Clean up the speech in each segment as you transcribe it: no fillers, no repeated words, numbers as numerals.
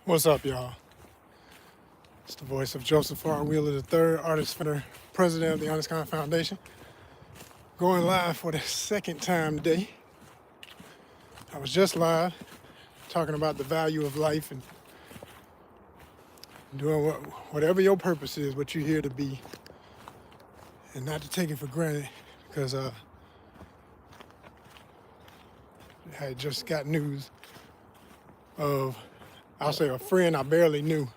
What's up, y'all? It's the voice of Joseph R. Wheeler III, artist, founder, president of the ONYXCON Foundation. Going live for the second time today. I was just live talking about the value of life and doing whatever your purpose is, what you're here to be, and not to take it for granted, because I had just got news of, I'll say, a friend I barely knew,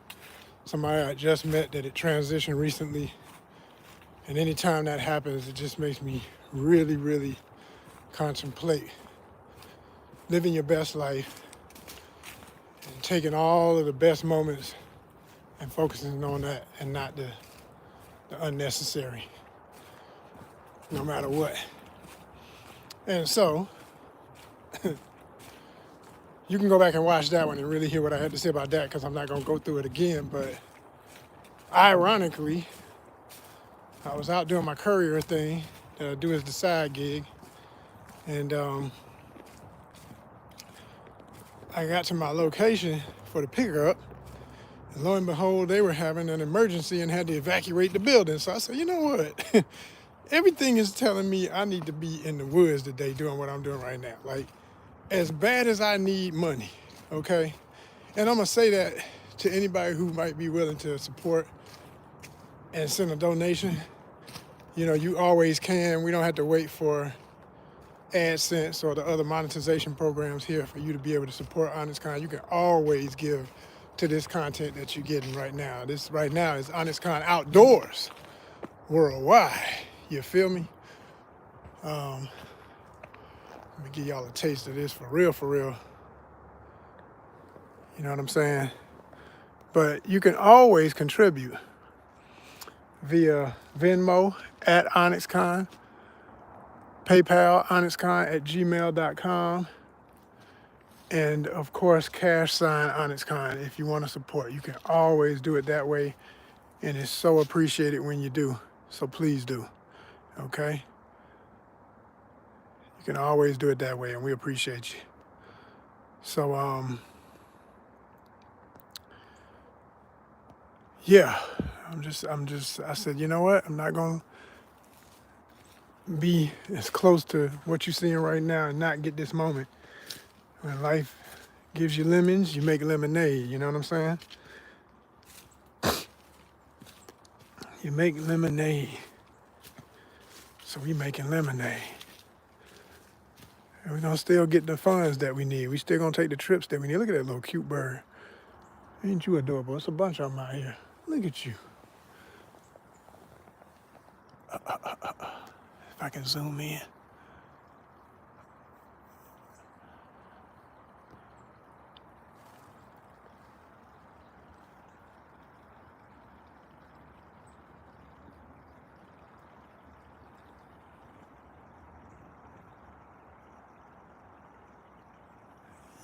somebody I just met that had transitioned recently. And anytime that happens, it just makes me really, really contemplate living your best life and taking all of the best moments and focusing on that and not the unnecessary, no matter what. And so, you can go back and watch that one and really hear what I had to say about that, because I'm not going to go through it again. But ironically, I was out doing my courier thing that I do as the side gig, and I got to my location for the pickup, and lo and behold, they were having an emergency and had to evacuate the building. So I said, you know what? Everything is telling me I need to be in the woods today doing what I'm doing right now. Like, as bad as I need money, okay? And I'm gonna say that to anybody who might be willing to support and send a donation. You know, you always can. We don't have to wait for AdSense or the other monetization programs here for you to be able to support ONYXCON. You can always give to this content that you're getting right now. This right now is ONYXCON Outdoors worldwide. You feel me? Let me give y'all a taste of this for real, for real. You know what I'm saying? But you can always contribute via Venmo at ONYXCON, PayPal, ONYXCON@gmail.com, and of course, cash sign ONYXCON if you want to support. You can always do it that way, and it's so appreciated when you do. So please do, okay? You can always do it that way, and we appreciate you. So, yeah, I said, you know what? I'm not going to be as close to what you're seeing right now and not get this moment. When life gives you lemons, you make lemonade. You know what I'm saying? You make lemonade. So we making lemonade. And we're going to still get the funds that we need. We still going to take the trips that we need. Look at that little cute bird. Ain't you adorable? It's a bunch of them out here. Look at you. If I can zoom in.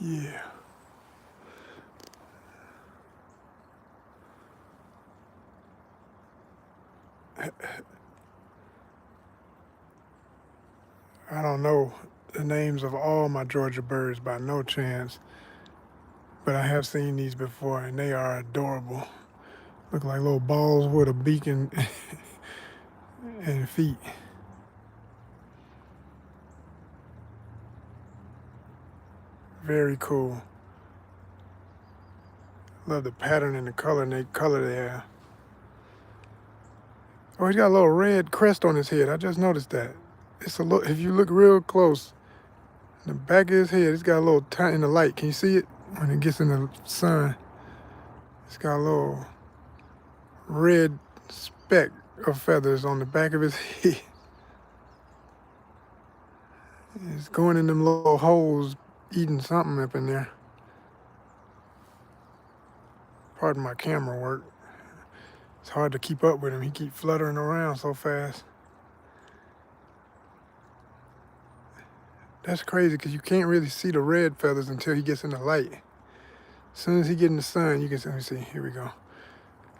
Yeah. I don't know the names of all my Georgia birds by no chance, but I have seen these before, and they are adorable. Look like little balls with a beak and feet. Very cool. Love the pattern and the color and the color they have. Oh, he's got a little red crest on his head. I just noticed that. It's a look. If you look real close, in the back of his head, it's got a little tint in the light. Can you see it when it gets in the sun? It's got a little red speck of feathers on the back of his head. It's going in them little holes, eating something up in there. Pardon my camera work. It's hard to keep up with him. He keeps fluttering around so fast. That's crazy because you can't really see the red feathers until he gets in the light. As soon as he gets in the sun, you can see. Let me see. Here we go.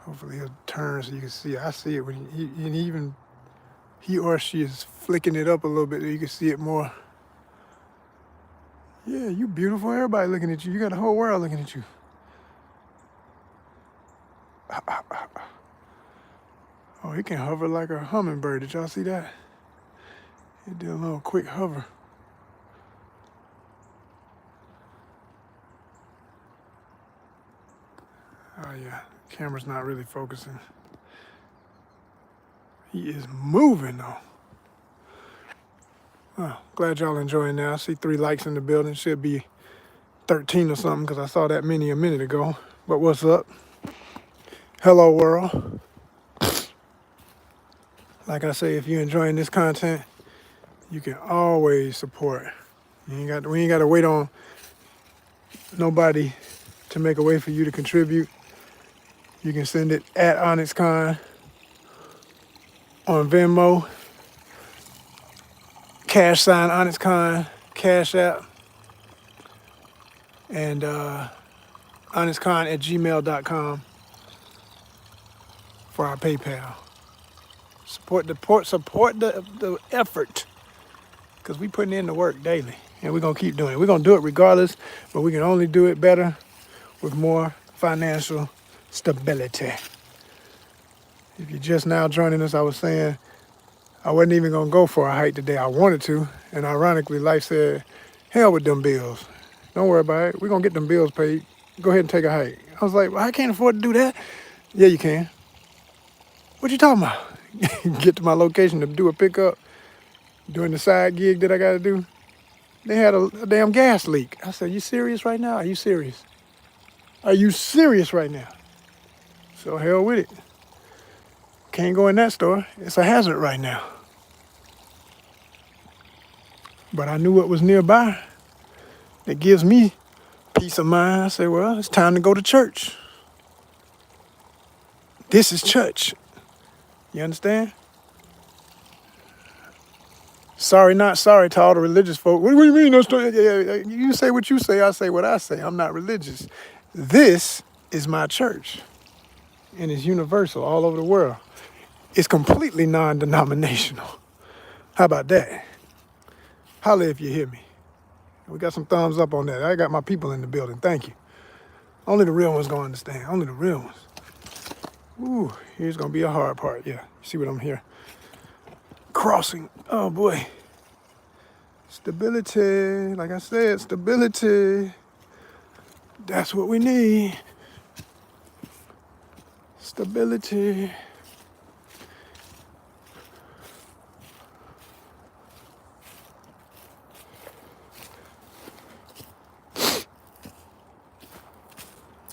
Hopefully he'll turn so you can see it. I see it when he or she is flicking it up a little bit so you can see it more. Yeah, you beautiful. Everybody looking at you. You got the whole world looking at you. Oh, it can hover like a hummingbird. Did y'all see that? It did a little quick hover. Oh yeah, camera's not really focusing. He is moving though. Oh, glad y'all enjoying that. I see 3 likes in the building. Should be 13 or something because I saw that many a minute ago. But what's up? Hello world. Like I say, if you're enjoying this content, you can always support. We ain't got to wait on nobody to make a way for you to contribute. You can send it at ONYXCON on Venmo, # ONYXCON, Cash App, and ONYXCON@gmail.com for our PayPal. Support the effort, because we putting in the work daily, and we're gonna keep doing it. We're gonna do it regardless, but we can only do it better with more financial stability. If you're just now joining us, I was saying I wasn't even gonna go for a hike today. I wanted to, and ironically, life said, hell with them bills. Don't worry about it. We're gonna get them bills paid. Go ahead and take a hike. I was like, well, I can't afford to do that. Yeah, you can. What you talking about? Get to my location to do a pickup during the side gig that I gotta do. They had a damn gas leak. I said, you serious right now? Are you serious? Are you serious right now? So hell with it. Can't go in that store. It's a hazard right now. But I knew what was nearby that gives me peace of mind. I said, well, it's time to go to church. This is church. You understand? Sorry, not sorry to all the religious folk. What do you mean? You say what you say, I say what I say. I'm not religious. This is my church, and it's universal all over the world. It's completely non-denominational. How about that? Holla if you hear me. We got some thumbs up on that. I got my people in the building. Thank you. Only the real ones gonna understand. Only the real ones. Ooh, here's gonna be a hard part. Yeah, you see what I'm here? Crossing. Oh boy. Stability. Like I said, stability. That's what we need. Stability.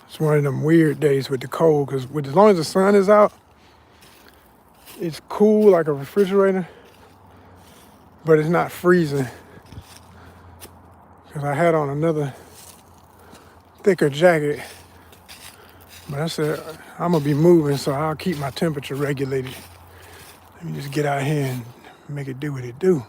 It's one of them weird days with the cold, because as long as the sun is out, it's cool like a refrigerator, but it's not freezing. Because I had on another thicker jacket, but I said, I'm gonna be moving, so I'll keep my temperature regulated. Let me just get out here and make it do what it do.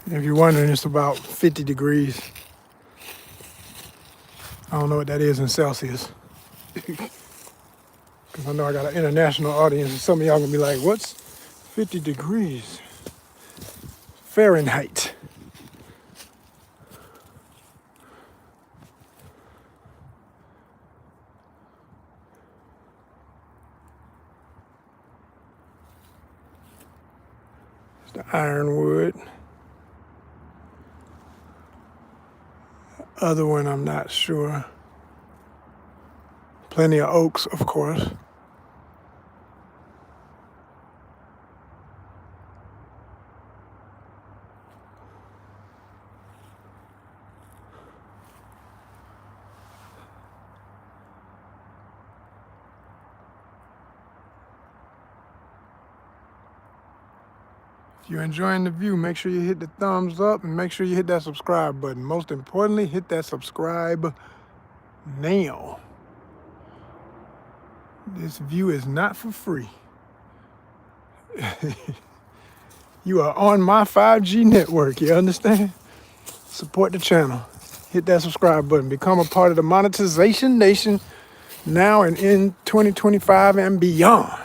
If you're wondering, it's about 50 degrees. I don't know what that is in Celsius. Because I know I got an international audience, and some of y'all gonna be like, what's 50 degrees? Fahrenheit. It's the ironwood. Other one, I'm not sure. Plenty of oaks, of course. If you're enjoying the view, make sure you hit the thumbs up and make sure you hit that subscribe button. Most importantly, hit that subscribe now. This view is not for free. You are on my 5G network, you understand? Support the channel. Hit that subscribe button. Become a part of the monetization nation now and in 2025 and beyond.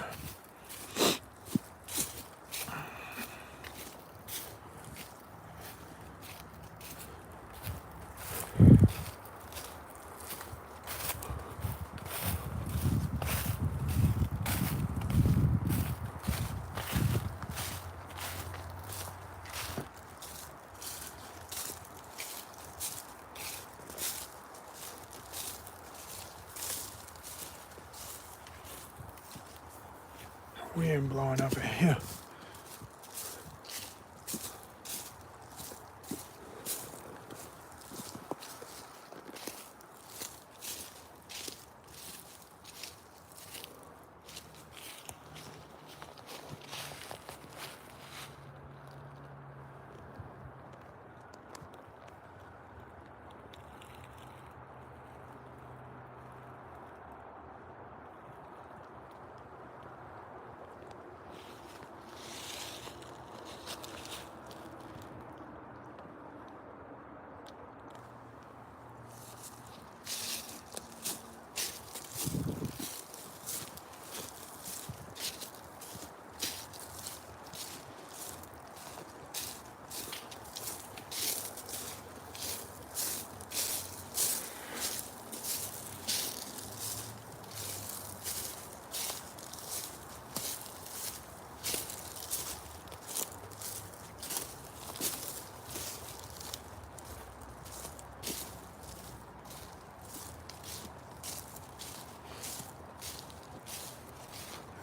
Wind blowing up in here.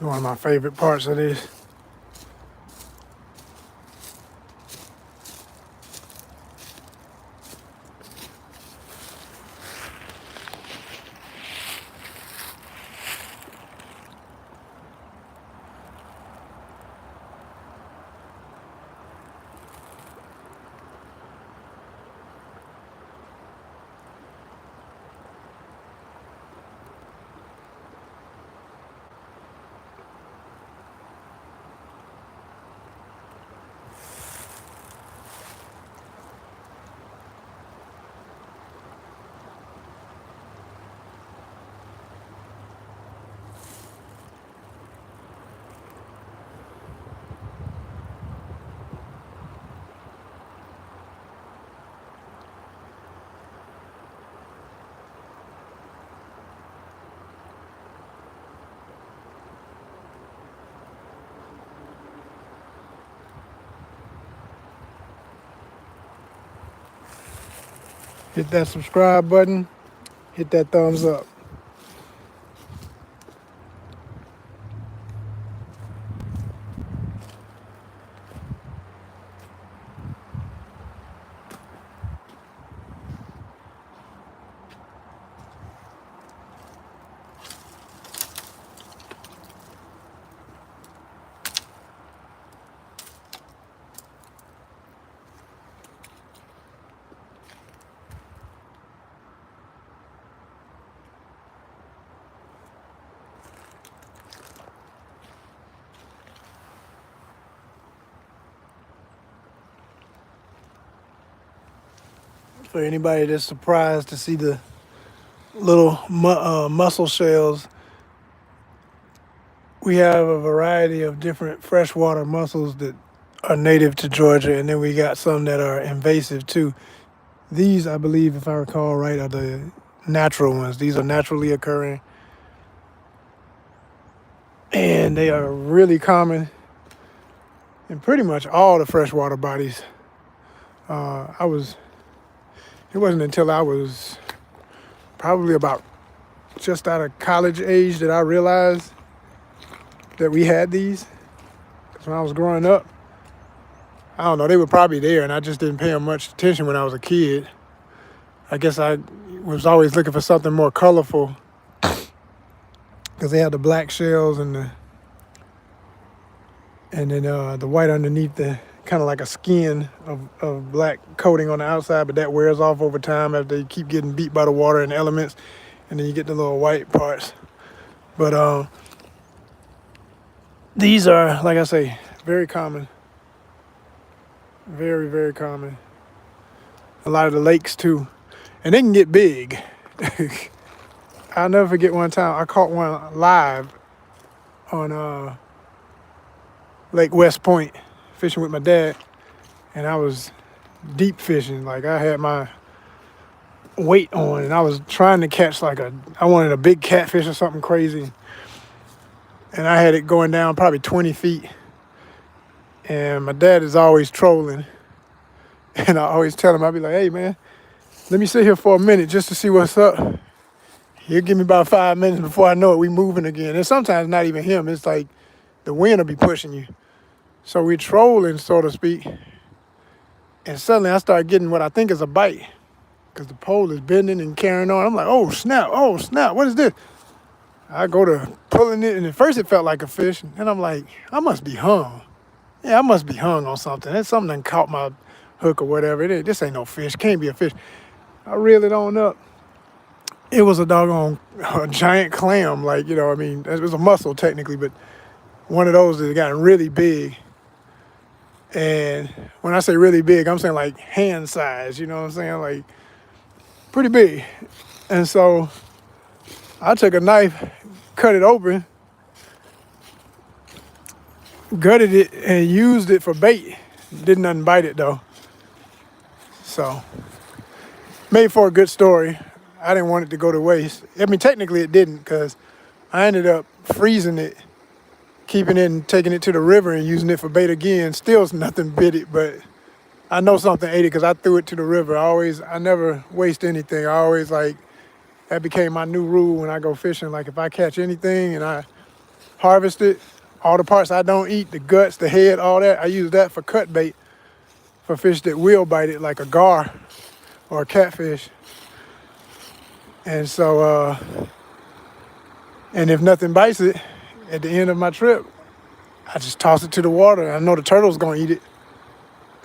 One of my favorite parts of this. Hit that subscribe button. Hit that thumbs up. For anybody that's surprised to see the little mussel shells, we have a variety of different freshwater mussels that are native to Georgia, and then we got some that are invasive too. These, I believe, if I recall right, are the natural ones. These are naturally occurring, and they are really common in pretty much all the freshwater bodies. It wasn't until I was probably about just out of college age that I realized that we had these. Because when I was growing up, I don't know, they were probably there, and I just didn't pay them much attention when I was a kid. I guess I was always looking for something more colorful, because they had the black shells and then the white underneath the kind of like a skin of black coating on the outside, but that wears off over time as they keep getting beat by the water and elements, and then you get the little white parts. But these are, like I say, very common. Very, very common. A lot of the lakes too. And they can get big. I'll never forget one time I caught one live on Lake West Point, fishing with my dad. And I was deep fishing. Like I had my weight on and I was trying to catch I wanted a big catfish or something crazy. And I had it going down probably 20 feet. And my dad is always trolling. And I always tell him, I'll be like, hey man, let me sit here for a minute just to see what's up. He'll give me about 5 minutes before I know it, we moving again. And sometimes not even him, it's like the wind will be pushing you. So we're trolling, so to speak. And suddenly I start getting what I think is a bite because the pole is bending and carrying on. I'm like, oh snap, what is this? I go to pulling it, and at first it felt like a fish. And I'm like, I must be hung. Yeah, I must be hung on something. It's something that caught my hook or whatever. This ain't no fish. Can't be a fish. I reel it on up. It was a giant clam. Like, you know, I mean, it was a mussel technically, but one of those that got really big. And when I say really big, I'm saying like hand size, you know what I'm saying? Like pretty big. And so I took a knife, cut it open, gutted it, and used it for bait. Didn't nothing bite it though. So, made for a good story. I didn't want it to go to waste. I mean, technically it didn't because I ended up freezing it, keeping it and taking it to the river and using it for bait again. Still nothing bit it, but I know something ate it because I threw it to the river. I never waste anything. I always that became my new rule when I go fishing. Like if I catch anything and I harvest it, all the parts I don't eat, the guts, the head, all that, I use that for cut bait for fish that will bite it, like a gar or a catfish. And so, and if nothing bites it, at the end of my trip, I just toss it to the water. I know the turtle's gonna eat it.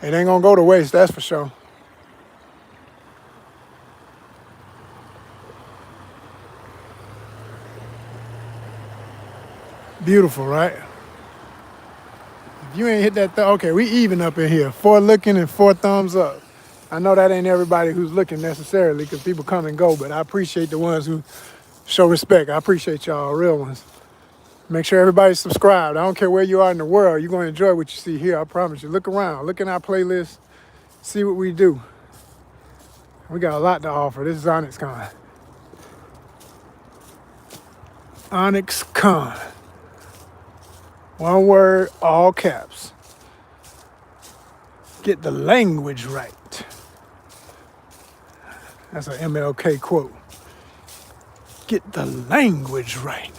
It ain't gonna go to waste, that's for sure. Beautiful, right? If you ain't hit that okay, we even up in here. 4 looking and 4 thumbs up. I know that ain't everybody who's looking necessarily because people come and go, but I appreciate the ones who show respect. I appreciate y'all, real ones. Make sure everybody's subscribed. I don't care where you are in the world. You're going to enjoy what you see here, I promise you. Look around. Look in our playlist. See what we do. We got a lot to offer. This is ONYXCON. ONYXCON. One word, all caps. Get the language right. That's an MLK quote. Get the language right.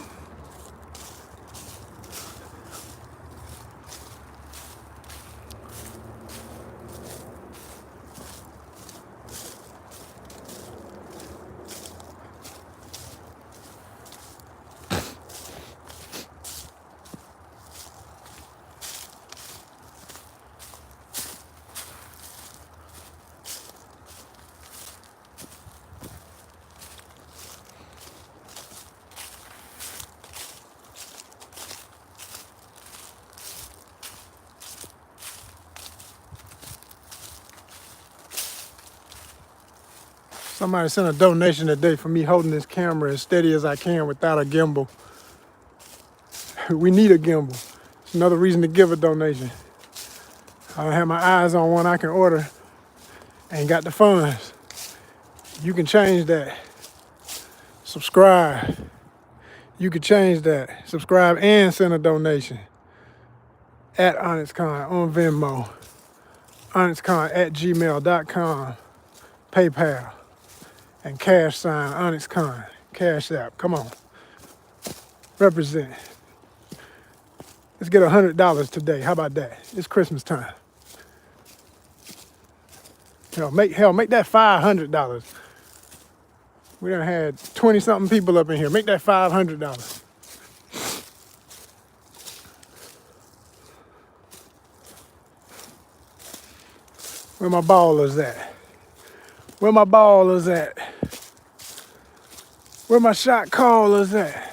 Somebody sent a donation today for me holding this camera as steady as I can without a gimbal. We need a gimbal. It's another reason to give a donation. I don't have my eyes on one I can order. Ain't got the funds. You can change that. Subscribe. You can change that. Subscribe and send a donation. At ONYXCON on Venmo. ONYXCON@gmail.com. PayPal. And cash sign ONYXCON. Cash App. Come on. Represent. Let's get $100 today. How about that? It's Christmas time. Make that $500. We done had 20-something people up in here. Make that $500. Where my ballers at? Where my ballers at? Where my shot callers at?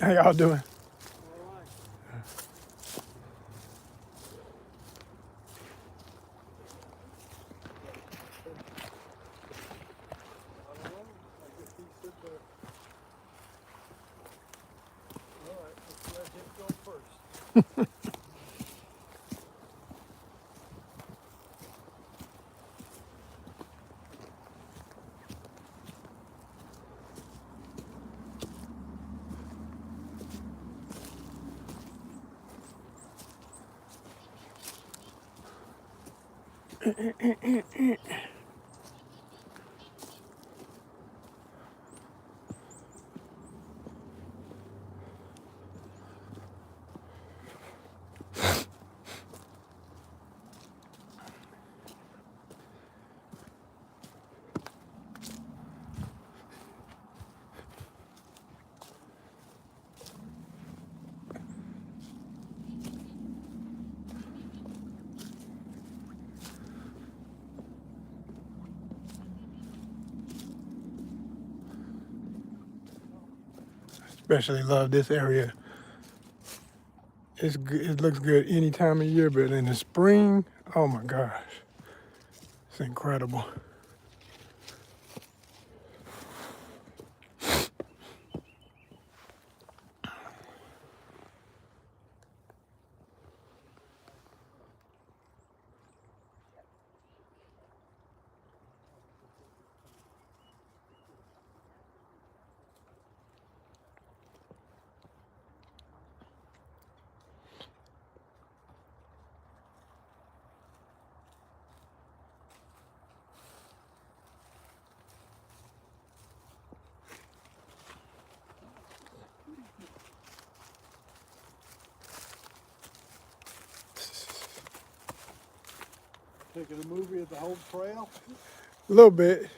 How y'all doing? Especially love this area. It looks good any time of year, but in the spring, oh my gosh, it's incredible. Thinking a movie at the whole trail? A little bit.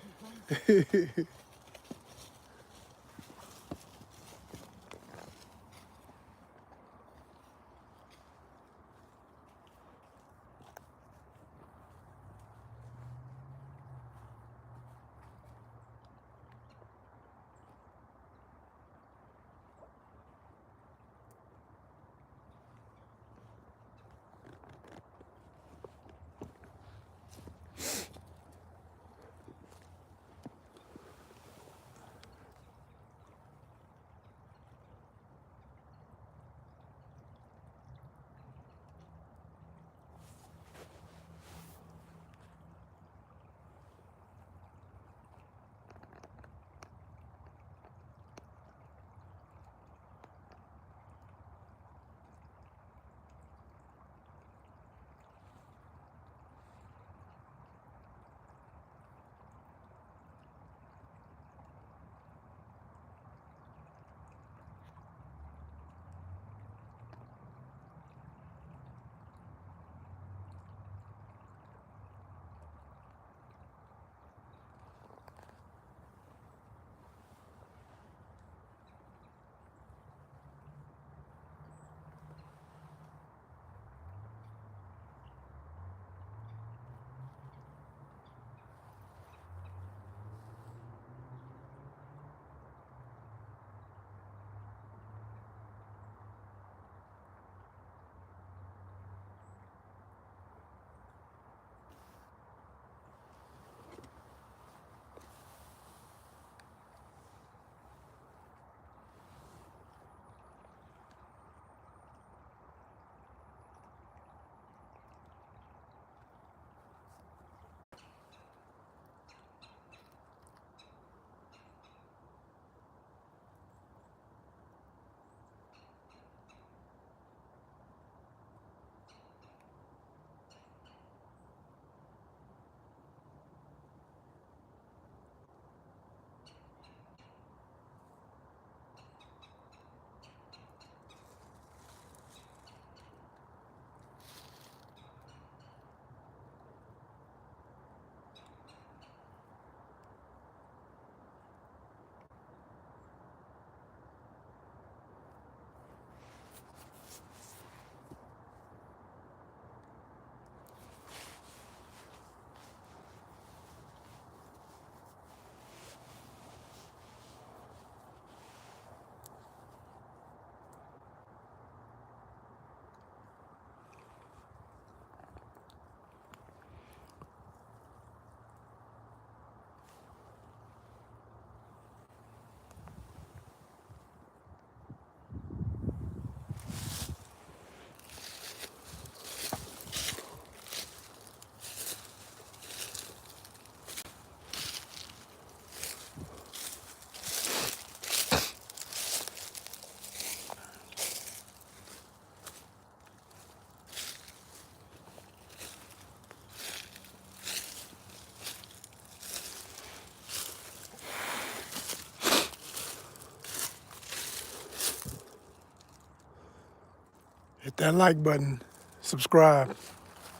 Hit that like button. Subscribe.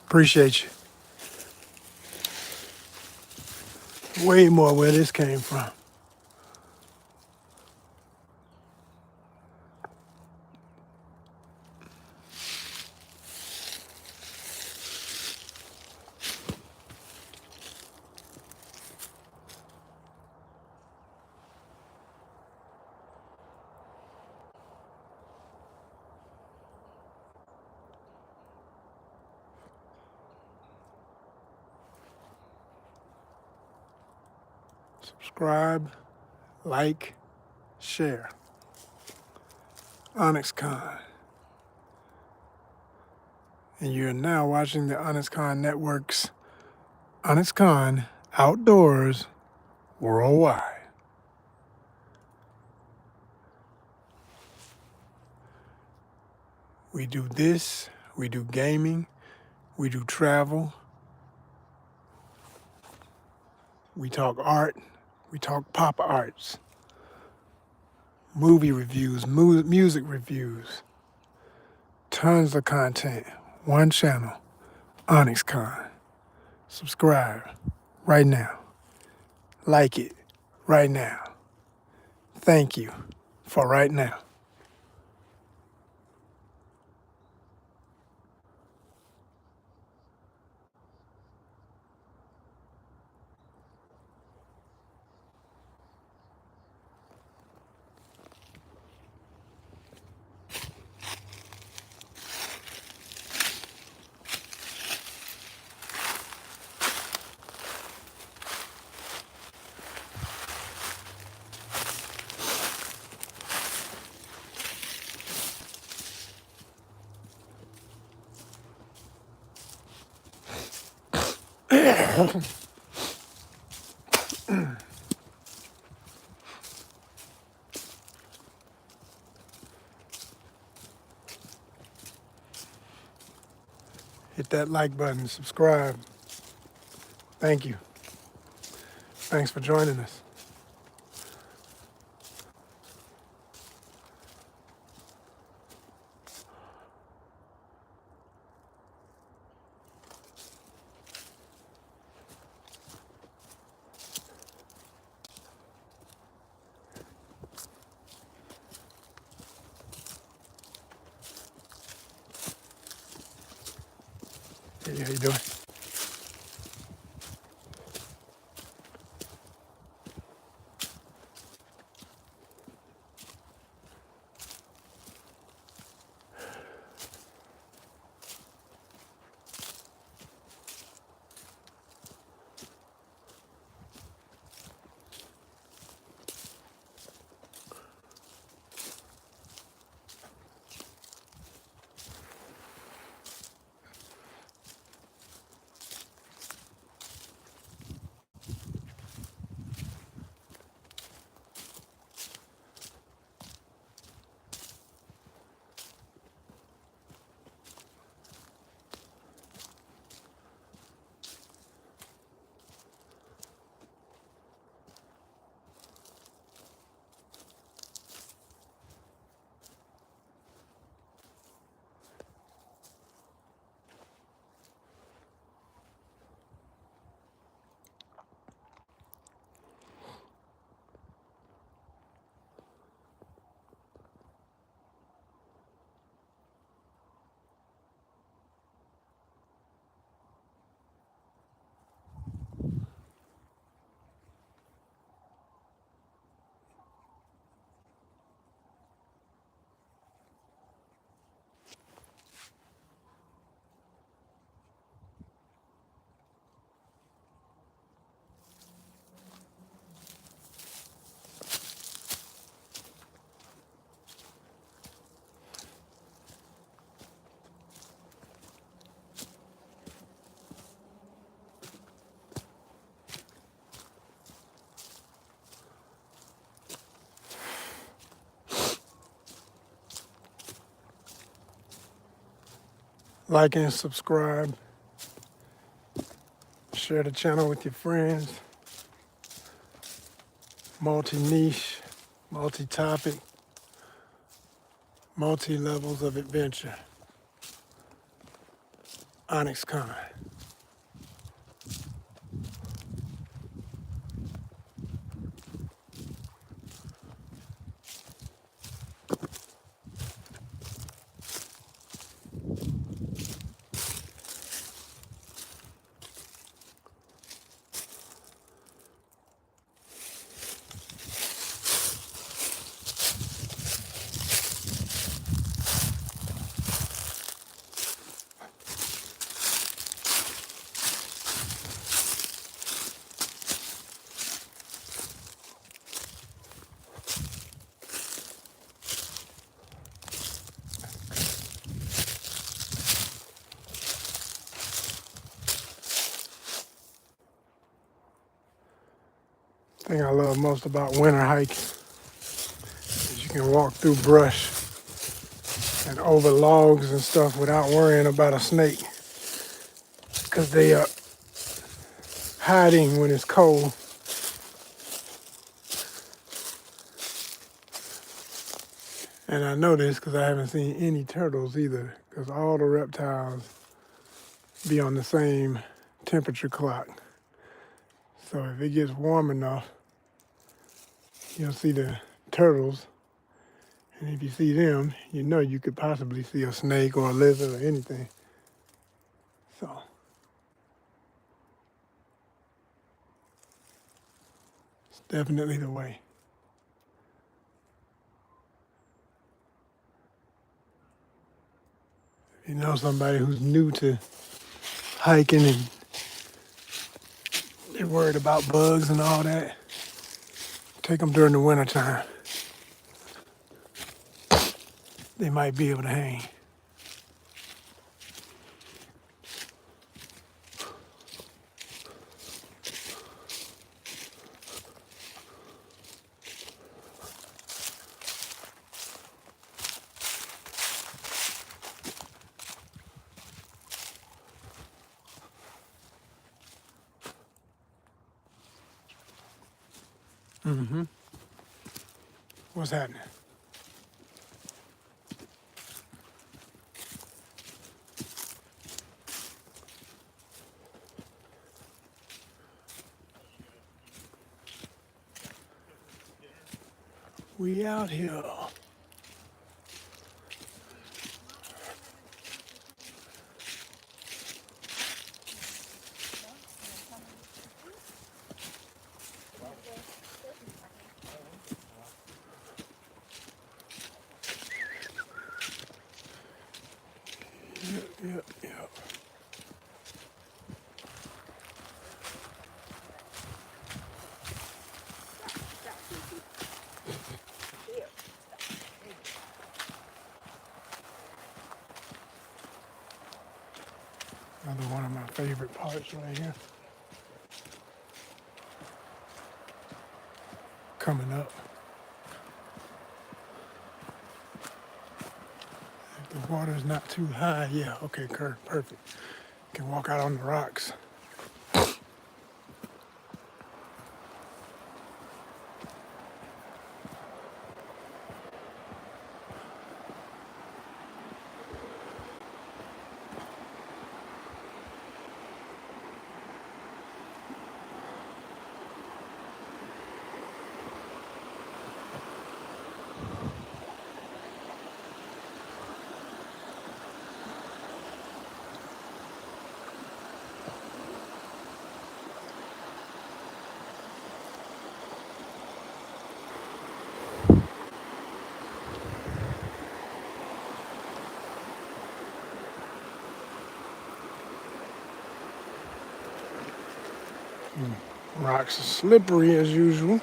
Appreciate you. Way more where this came from. Subscribe, like, share. ONYXCON. And you're now watching the ONYXCON Network's ONYXCON Outdoors Worldwide. We do this, we do gaming, we do travel, we talk art, we talk pop arts, movie reviews, music reviews, tons of content. One channel, ONYXCON. Subscribe right now. Like it right now. Thank you for right now. Hit that like button, subscribe. Thank you. Thanks for joining us. Hey, how you doing? Like and subscribe. Share the channel with your friends. Multi-niche, multi-topic, multi-levels of adventure. ONYXCON. Thing I love most about winter hiking is you can walk through brush and over logs and stuff without worrying about a snake because they are hiding when it's cold. And I know this because I haven't seen any turtles either because all the reptiles be on the same temperature clock. So if it gets warm enough, you'll see the turtles. And if you see them, you know you could possibly see a snake or a lizard or anything. So it's definitely the way. If you know somebody who's new to hiking and they're worried about bugs and all that, take them during the wintertime. They might be able to hang. Mm-hmm. What's happening? We out here. Yep. Another one of my favorite parts right here. Coming up. If the water's not too high, yeah, okay, perfect. Can walk out on the rocks. Rocks are slippery as usual.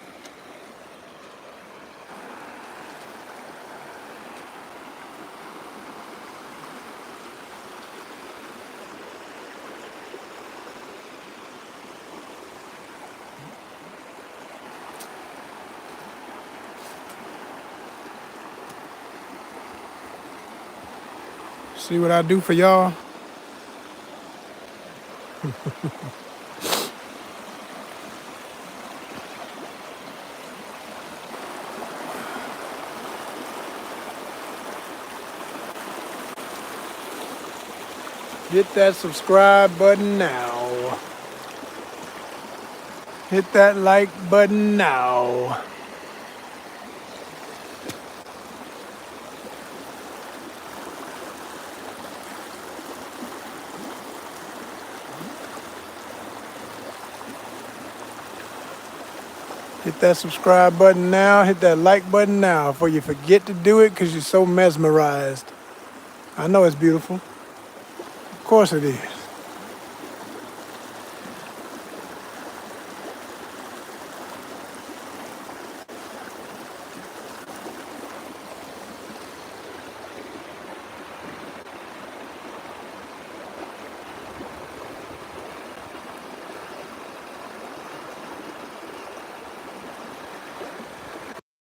See what I do for y'all? Hit that subscribe button now. Hit that like button now. Hit that subscribe button now. Hit that like button now before you forget to do it because you're so mesmerized. I know it's beautiful. Of course it is.